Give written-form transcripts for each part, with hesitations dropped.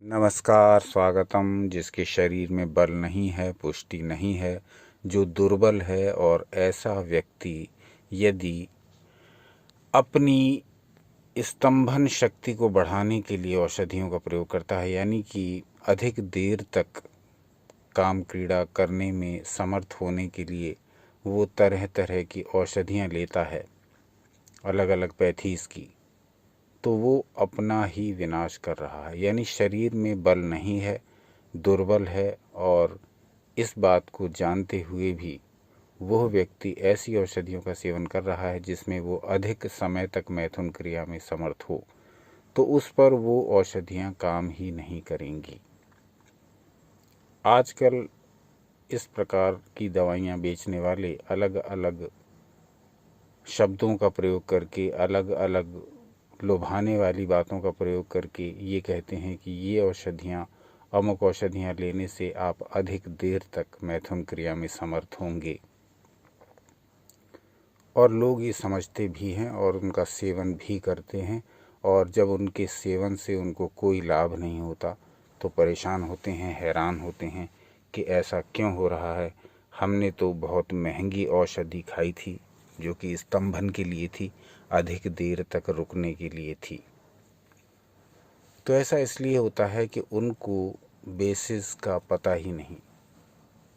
नमस्कार, स्वागतम। जिसके शरीर में बल नहीं है, पुष्टि नहीं है, जो दुर्बल है, और ऐसा व्यक्ति यदि अपनी स्तंभन शक्ति को बढ़ाने के लिए औषधियों का प्रयोग करता है, यानी कि अधिक देर तक काम क्रीड़ा करने में समर्थ होने के लिए वो तरह तरह की औषधियाँ लेता है, अलग अलग पैथीज़ की, तो वो अपना ही विनाश कर रहा है। यानी शरीर में बल नहीं है, दुर्बल है, और इस बात को जानते हुए भी वह व्यक्ति ऐसी औषधियों का सेवन कर रहा है जिसमें वो अधिक समय तक मैथुन क्रिया में समर्थ हो, तो उस पर वो औषधियाँ काम ही नहीं करेंगी। आजकल इस प्रकार की दवाइयाँ बेचने वाले अलग अलग शब्दों का प्रयोग करके, अलग अलग लुभाने वाली बातों का प्रयोग करके ये कहते हैं कि ये औषधियाँ, अमुक औषधियाँ लेने से आप अधिक देर तक मैथुन क्रिया में समर्थ होंगे, और लोग ये समझते भी हैं और उनका सेवन भी करते हैं। और जब उनके सेवन से उनको कोई लाभ नहीं होता तो परेशान होते हैं, हैरान होते हैं कि ऐसा क्यों हो रहा है। हमने तो बहुत महंगी औषधि खाई थी जो कि स्तंभन के लिए थी, अधिक देर तक रुकने के लिए थी। तो ऐसा इसलिए होता है कि उनको बेसिस का पता ही नहीं,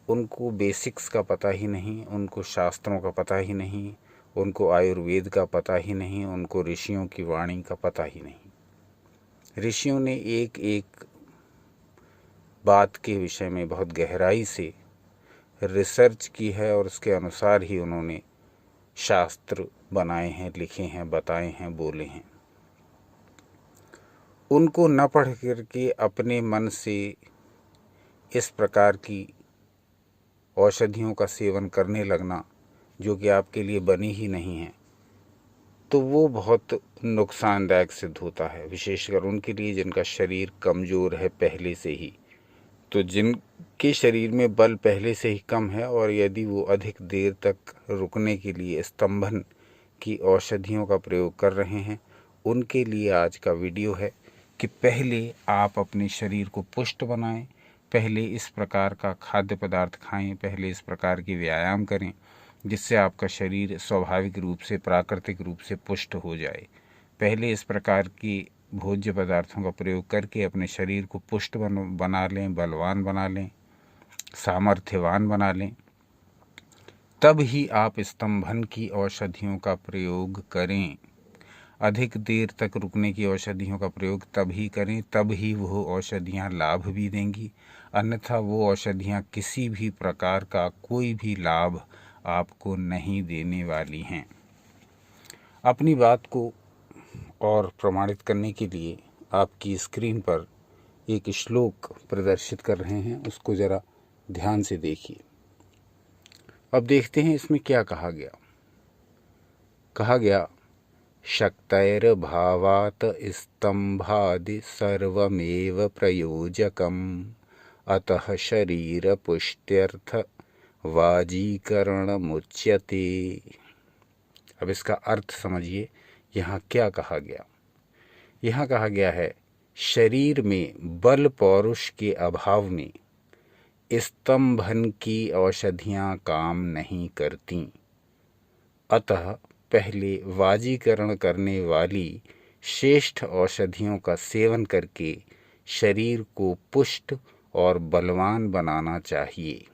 उनको बेसिक्स का पता ही नहीं, उनको शास्त्रों का पता ही नहीं, उनको आयुर्वेद का पता ही नहीं, उनको ऋषियों की वाणी का पता ही नहीं। ऋषियों ने एक एक बात के विषय में बहुत गहराई से रिसर्च की है और उसके अनुसार ही उन्होंने शास्त्र बनाए हैं, लिखे हैं, बताए हैं, बोले हैं। उनको न पढ़ करके अपने मन से इस प्रकार की औषधियों का सेवन करने लगना जो कि आपके लिए बनी ही नहीं है, तो वो बहुत नुकसानदायक सिद्ध होता है, विशेषकर उनके लिए जिनका शरीर कमज़ोर है पहले से ही। तो जिनके शरीर में बल पहले से ही कम है और यदि वो अधिक देर तक रुकने के लिए स्तंभन की औषधियों का प्रयोग कर रहे हैं, उनके लिए आज का वीडियो है कि पहले आप अपने शरीर को पुष्ट बनाएं, पहले इस प्रकार का खाद्य पदार्थ खाएं, पहले इस प्रकार की व्यायाम करें जिससे आपका शरीर स्वाभाविक रूप से, प्राकृतिक रूप से पुष्ट हो जाए। पहले इस प्रकार की भोज्य पदार्थों का प्रयोग करके अपने शरीर को पुष्ट बना लें, बलवान बना लें, सामर्थ्यवान बना लें, तब ही आप स्तंभन की औषधियों का प्रयोग करें। अधिक देर तक रुकने की औषधियों का प्रयोग तभी करें, तब ही वो औषधियाँ लाभ भी देंगी, अन्यथा वो औषधियाँ किसी भी प्रकार का कोई भी लाभ आपको नहीं देने वाली हैं। अपनी बात को और प्रमाणित करने के लिए आपकी स्क्रीन पर एक श्लोक प्रदर्शित कर रहे हैं, उसको ज़रा ध्यान से देखिए। अब देखते हैं इसमें क्या कहा गया। कहा गया, शक्तैर्भावात् स्तंभादि सर्वमेव प्रयोजकम्, अतः शरीरपुष्ट्यर्थ वाजीकरणमुच्यते। अब इसका अर्थ समझिए, यहाँ क्या कहा गया। यहाँ कहा गया है, शरीर में बल पौरुष के अभाव में स्तंभन की औषधियाँ काम नहीं करती, अतः पहले वाजीकरण करने वाली श्रेष्ठ औषधियों का सेवन करके शरीर को पुष्ट और बलवान बनाना चाहिए।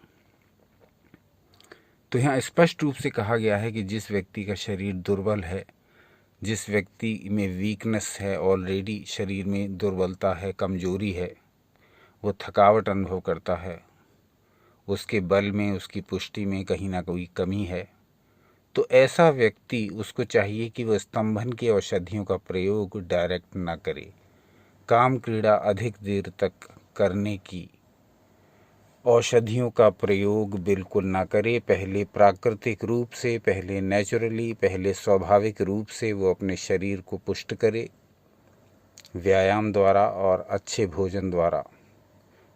तो यहाँ स्पष्ट रूप से कहा गया है कि जिस व्यक्ति का शरीर दुर्बल है, जिस व्यक्ति में वीकनेस है, ऑलरेडी शरीर में दुर्बलता है, कमजोरी है, वो थकावट अनुभव करता है, उसके बल में, उसकी पुष्टि में कहीं ना कोई कमी है, तो ऐसा व्यक्ति, उसको चाहिए कि वह स्तंभन की औषधियों का प्रयोग डायरेक्ट ना करे, काम क्रीड़ा अधिक देर तक करने की औषधियों का प्रयोग बिल्कुल ना करे। पहले प्राकृतिक रूप से, पहले नेचुरली, पहले स्वाभाविक रूप से वो अपने शरीर को पुष्ट करे, व्यायाम द्वारा और अच्छे भोजन द्वारा,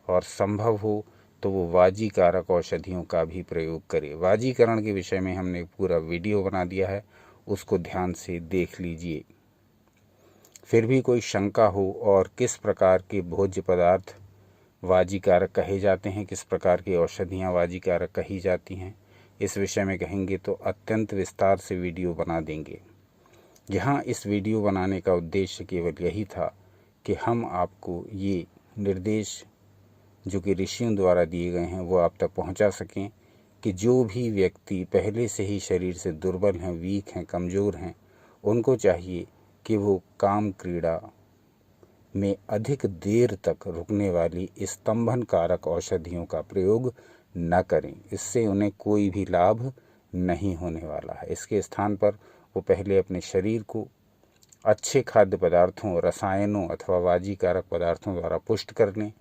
और संभव हो तो वो वाजीकारक औषधियों का भी प्रयोग करे। वाजीकरण के विषय में हमने पूरा वीडियो बना दिया है, उसको ध्यान से देख लीजिए। फिर भी कोई शंका हो और किस प्रकार के भोज्य पदार्थ वाजीकारक कहे जाते हैं, किस प्रकार की औषधियाँ वाजीकारक कही जाती हैं, इस विषय में कहेंगे तो अत्यंत विस्तार से वीडियो बना देंगे। यहाँ इस वीडियो बनाने का उद्देश्य केवल यही था कि हम आपको ये निर्देश जो कि ऋषियों द्वारा दिए गए हैं वो आप तक पहुँचा सकें कि जो भी व्यक्ति पहले से ही शरीर से दुर्बल हैं, वीक हैं, कमज़ोर हैं, उनको चाहिए कि वो काम क्रीड़ा में अधिक देर तक रुकने वाली स्तंभन कारक औषधियों का प्रयोग न करें। इससे उन्हें कोई भी लाभ नहीं होने वाला है। इसके स्थान पर वो पहले अपने शरीर को अच्छे खाद्य पदार्थों, रसायनों अथवा वाजीकारक पदार्थों द्वारा पुष्ट कर लें।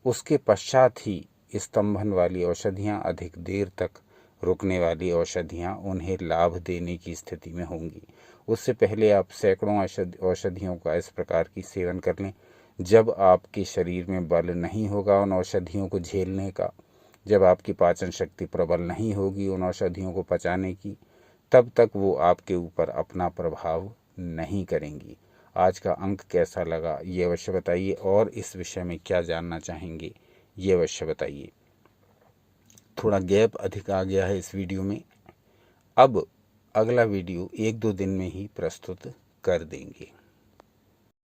उसके पश्चात ही स्तंभन वाली औषधियाँ, अधिक देर तक रुकने वाली औषधियाँ उन्हें लाभ देने की स्थिति में होंगी। उससे पहले आप सैकड़ों औषधियों का इस प्रकार की सेवन कर लें। जब आपके शरीर में बल नहीं होगा उन औषधियों को झेलने का, जब आपकी पाचन शक्ति प्रबल नहीं होगी उन औषधियों को पचाने की, तब तक वो आपके ऊपर अपना प्रभाव नहीं करेंगी। आज का अंक कैसा लगा ये अवश्य बताइए, और इस विषय में क्या जानना चाहेंगे ये अवश्य बताइए। थोड़ा गैप अधिक आ गया है इस वीडियो में, अब अगला वीडियो 1-2 दिन में ही प्रस्तुत कर देंगे।